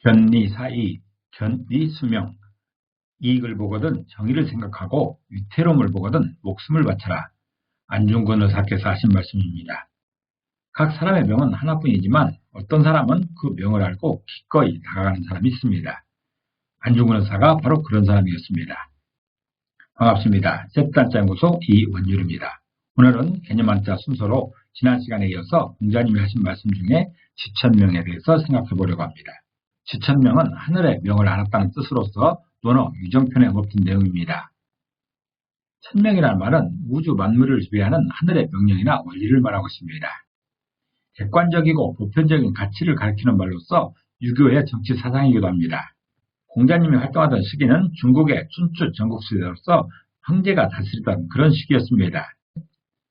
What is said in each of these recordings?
견리 사이, 견리 수명. 이익을 보거든 정의를 생각하고 위태로움을 보거든 목숨을 바쳐라. 안중근 의사께서 하신 말씀입니다. 각 사람의 명은 하나뿐이지만 어떤 사람은 그 명을 알고 기꺼이 다가가는 사람이 있습니다. 안중근 의사가 바로 그런 사람이었습니다. 반갑습니다. 세트단자연구소 이원율입니다. 오늘은 개념한자 순서로 지난 시간에 이어서 공자님이 하신 말씀 중에 지천명에 대해서 생각해 보려고 합니다. 지천명은 하늘의 명을 알았다는 뜻으로서 논어 유정편에 언급된 내용입니다. 천명이라는 말은 우주 만물을 지배하는 하늘의 명령이나 원리를 말하고 있습니다. 객관적이고 보편적인 가치를 가리키는 말로서 유교의 정치 사상이기도 합니다. 공자님이 활동하던 시기는 중국의 춘추 전국시대로서 황제가 다스리던 그런 시기였습니다.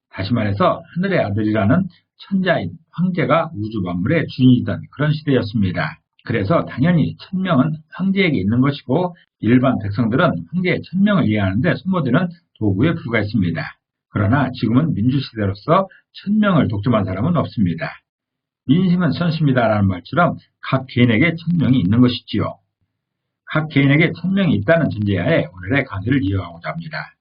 다시 말해서 하늘의 아들이라는 천자인 황제가 우주 만물의 주인이던 그런 시대였습니다. 그래서 당연히 천명은 황제에게 있는 것이고 일반 백성들은 황제의 천명을 이해하는데 소모되는 도구에 불과했습니다. 그러나 지금은 민주시대로서 천명을 독점한 사람은 없습니다. 민심은 천심이다라는 말처럼 각 개인에게 천명이 있는 것이지요. 각 개인에게 천명이 있다는 전제하에 오늘의 강의를 이어가고자 합니다.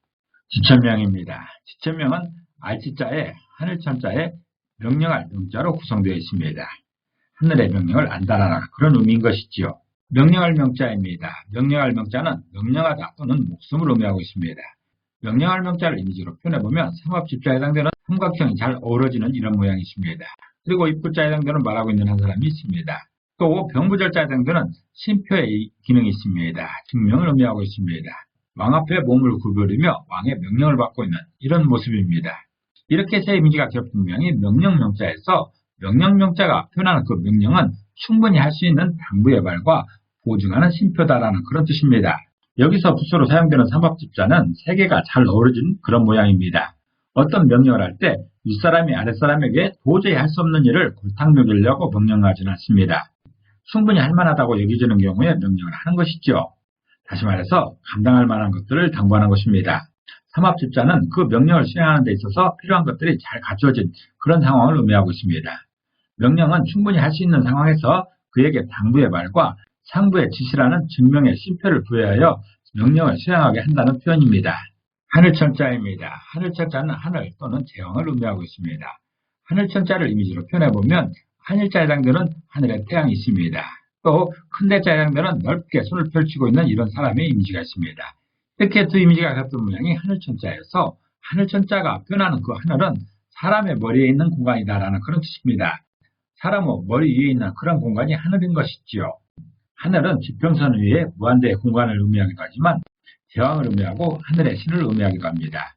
지천명입니다. 지천명은 알지자에 하늘천자에 명령할 명자로 구성되어 있습니다. 하늘의 명령을 안다라는 그런 의미인 것이지요. 명령할 명자입니다. 명령할 명자는 명령하다 또는 목숨을 의미하고 있습니다. 명령할 명자를 이미지로 표현해보면 삼합집자에 해당되는 삼각형이 잘 어우러지는 이런 모양이 있습니다. 그리고 입구자에 해당되는 말하고 있는 한 사람이 있습니다. 또 병부절자에 해당되는 심표의 기능이 있습니다. 증명을 의미하고 있습니다. 왕 앞에 몸을 구부리며 왕의 명령을 받고 있는 이런 모습입니다. 이렇게 세 이미지가 겹친 모양이 명령명자에서 명령명자가 표현하는 그 명령은 충분히 할 수 있는 당부의 말과 보증하는 심표다라는 그런 뜻입니다. 여기서 부서로 사용되는 삼합집자는 세 개가 잘 어우러진 그런 모양입니다. 어떤 명령을 할 때 윗사람이 아랫사람에게 도저히 할 수 없는 일을 골탕 먹이려고 명령하지는 않습니다. 충분히 할 만하다고 여겨지는 경우에 명령을 하는 것이죠. 다시 말해서 감당할 만한 것들을 당부하는 것입니다. 삼합집자는 그 명령을 수행하는 데 있어서 필요한 것들이 잘 갖춰진 그런 상황을 의미하고 있습니다. 명령은 충분히 할 수 있는 상황에서 그에게 당부의 말과 상부의 지시라는 증명의 심표를 부여하여 명령을 수행하게 한다는 표현입니다. 하늘천자입니다. 하늘천자는 하늘 또는 제왕을 의미하고 있습니다. 하늘천자를 이미지로 표현해보면 하늘자에 해당되는 하늘의 태양이 있습니다. 또 큰 대자에 해당되는 넓게 손을 펼치고 있는 이런 사람의 이미지가 있습니다. 이렇게 두 이미지가 같은 모양이 하늘천자여서 하늘천자가 표현하는 그 하늘은 사람의 머리에 있는 공간이다라는 그런 뜻입니다. 사람의 머리 위에 있는 그런 공간이 하늘인 것이지요. 하늘은 지평선 위에 무한대의 공간을 의미하기도 하지만 제왕을 의미하고 하늘의 신을 의미하기도 합니다.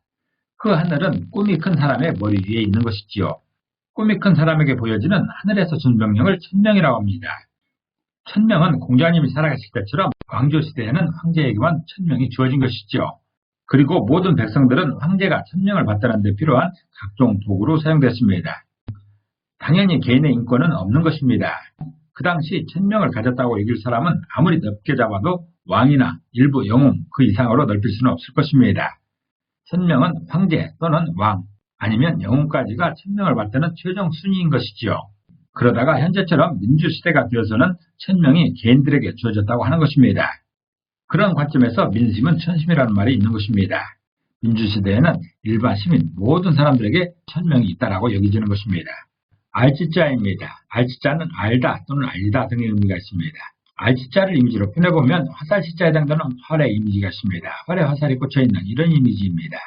그 하늘은 꿈이 큰 사람의 머리 위에 있는 것이지요. 꿈이 큰 사람에게 보여지는 하늘에서 준 명령을 천명이라고 합니다. 천명은 공자님이 살아계실 때처럼 왕조시대에는 황제에게만 천명이 주어진 것이죠. 그리고 모든 백성들은 황제가 천명을 받다는 데 필요한 각종 도구로 사용됐습니다. 당연히 개인의 인권은 없는 것입니다. 그 당시 천명을 가졌다고 여길 사람은 아무리 넓게 잡아도 왕이나 일부 영웅 그 이상으로 넓힐 수는 없을 것입니다. 천명은 황제 또는 왕 아니면 영웅까지가 천명을 받는 최종 순위인 것이지요. 그러다가 현재처럼 민주시대가 되어서는 천명이 개인들에게 주어졌다고 하는 것입니다. 그런 관점에서 민심은 천심이라는 말이 있는 것입니다. 민주시대에는 일반 시민 모든 사람들에게 천명이 있다라고 여겨지는 것입니다. 알지자입니다. 알지자는 알다 또는 알리다 등의 의미가 있습니다. 알지자를 이미지로 표현해보면 화살시자에 해당되는 활의 이미지가 있습니다. 활에 화살이 꽂혀있는 이런 이미지입니다.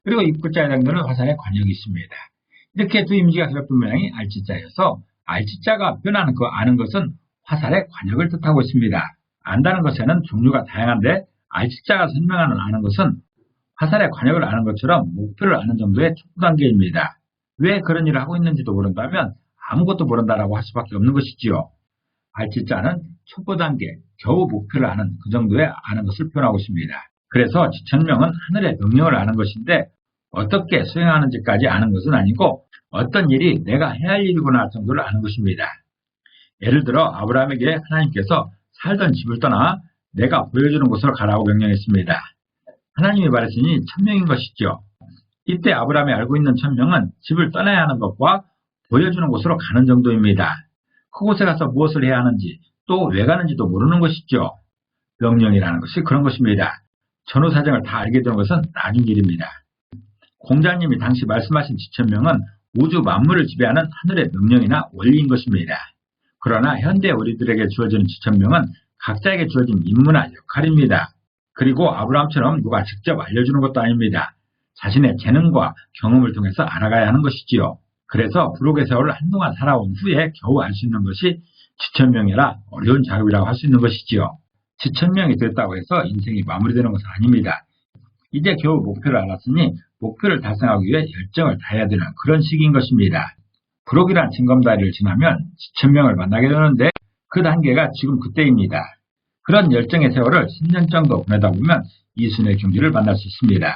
그리고 입구자에 해당되는 화살의 관역이 있습니다. 이렇게 두 이미지가 겹친 모양이 알지자여서 알지자가 표현하는 그 아는 것은 화살의 관역을 뜻하고 있습니다. 안다는 것에는 종류가 다양한데 알지자가 설명하는 아는 것은 화살의 관역을 아는 것처럼 목표를 아는 정도의 촉구 단계입니다. 왜 그런 일을 하고 있는지도 모른다면 아무것도 모른다라고 할 수밖에 없는 것이지요. 알지자는 촉구 단계, 겨우 목표를 아는 그 정도의 아는 것을 표현하고 있습니다. 그래서 지천명은 하늘의 명령을 아는 것인데 어떻게 수행하는지까지 아는 것은 아니고 어떤 일이 내가 해야 할 일이구나 정도를 아는 것입니다. 예를 들어 아브라함에게 하나님께서 살던 집을 떠나 내가 보여주는 곳으로 가라고 명령했습니다. 하나님이 말했으니 천명인 것이죠. 이때 아브라함이 알고 있는 천명은 집을 떠나야 하는 것과 보여주는 곳으로 가는 정도입니다. 그곳에 가서 무엇을 해야 하는지, 또 왜 가는지도 모르는 것이죠. 명령이라는 것이 그런 것입니다. 전후 사정을 다 알게 되는 것은 나중 일입니다. 공자님이 당시 말씀하신 지천명은 우주 만물을 지배하는 하늘의 명령이나 원리인 것입니다. 그러나 현대 우리들에게 주어지는 지천명은 각자에게 주어진 임무나 역할입니다. 그리고 아브라함처럼 누가 직접 알려주는 것도 아닙니다. 자신의 재능과 경험을 통해서 알아가야 하는 것이지요. 그래서 부록의 세월을 한동안 살아온 후에 겨우 알 수 있는 것이 지천명이라 어려운 작업이라고 할 수 있는 것이지요. 지천명이 됐다고 해서 인생이 마무리되는 것은 아닙니다. 이제 겨우 목표를 알았으니 목표를 달성하기 위해 열정을 다해야 되는 그런 시기인 것입니다. 부록이란 징검다리를 지나면 지천명을 만나게 되는데 그 단계가 지금 그때입니다. 그런 열정의 세월을 10년 정도 보내다 보면 이순의 경지를 만날 수 있습니다.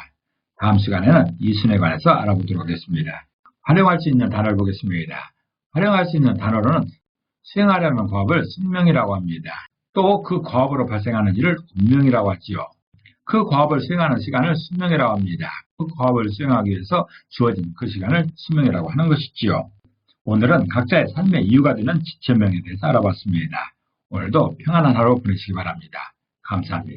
다음 시간에는 이순에 관해서 알아보도록 하겠습니다. 활용할 수 있는 단어를 보겠습니다. 활용할 수 있는 단어로는 수행하려는 과업을 숙명이라고 합니다. 또 그 과업으로 발생하는 일을 운명이라고 하지요. 그 과업을 수행하는 시간을 수명이라고 합니다. 그 과업을 수행하기 위해서 주어진 그 시간을 수명이라고 하는 것이지요. 오늘은 각자의 삶의 이유가 되는 지천명에 대해서 알아봤습니다. 오늘도 평안한 하루 보내시기 바랍니다. 감사합니다.